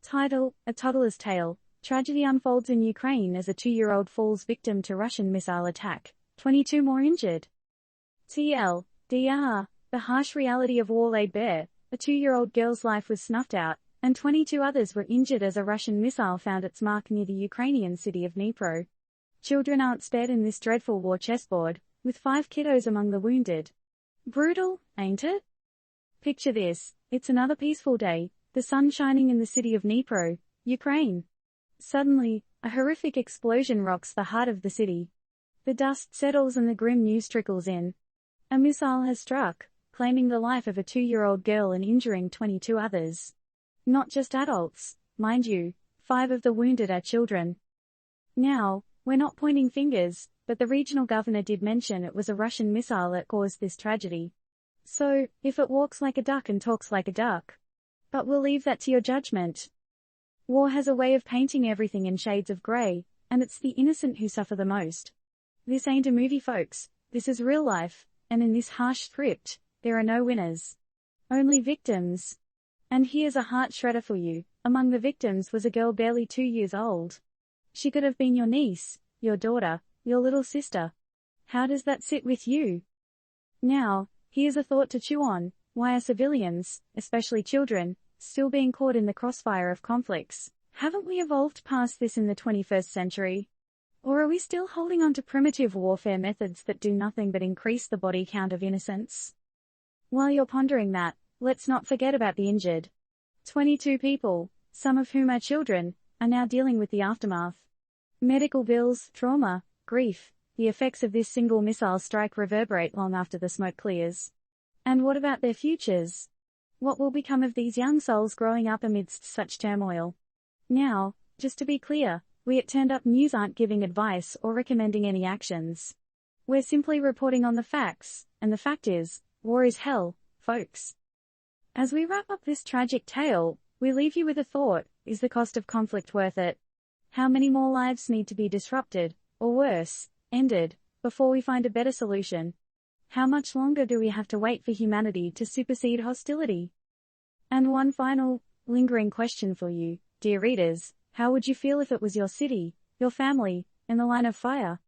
Title: A Toddler's Tale. Tragedy unfolds in Ukraine as a 2-year-old falls victim to Russian missile attack. 22 more injured. TLDR. The harsh reality of war laid bare. A 2-year-old girl's life was snuffed out, and 22 others were injured as a Russian missile found its mark near the Ukrainian city of Dnipro. Children aren't spared in this dreadful war chessboard, with 5 kiddos among the wounded. Brutal, ain't it? Picture this: it's another peaceful day, the sun shining in the city of Dnipro, Ukraine. Suddenly, a horrific explosion rocks the heart of the city. The dust settles and the grim news trickles in. A missile has struck, claiming the life of a 2-year-old girl and injuring 22 others. Not just adults, mind you, 5 of the wounded are children. Now, we're not pointing fingers, but the regional governor did mention it was a Russian missile that caused this tragedy. So, if it walks like a duck and talks like a duck. But we'll leave that to your judgment. War has a way of painting everything in shades of grey, and it's the innocent who suffer the most. This ain't a movie, folks, this is real life, and in this harsh script, there are no winners. Only victims. And here's a heart shredder for you: among the victims was a girl barely 2 years old. She could have been your niece, your daughter, your little sister. How does that sit with you? Now, here's a thought to chew on: why are civilians, especially children, still being caught in the crossfire of conflicts? Haven't we evolved past this in the 21st century? Or are we still holding on to primitive warfare methods that do nothing but increase the body count of innocents? While you're pondering that, let's not forget about the injured. 22 people, some of whom are children, are now dealing with the aftermath. Medical bills, trauma, grief. The effects of this single missile strike reverberate long after the smoke clears. And what about their futures? What will become of these young souls growing up amidst such turmoil? Now, just to be clear, we at Turned Up News aren't giving advice or recommending any actions. We're simply reporting on the facts, and the fact is, war is hell, folks. As we wrap up this tragic tale, we leave you with a thought: is the cost of conflict worth it? How many more lives need to be disrupted, or worse, ended, before we find a better solution? How much longer do we have to wait for humanity to supersede hostility? And one final, lingering question for you, dear readers: how would you feel if it was your city, your family, in the line of fire?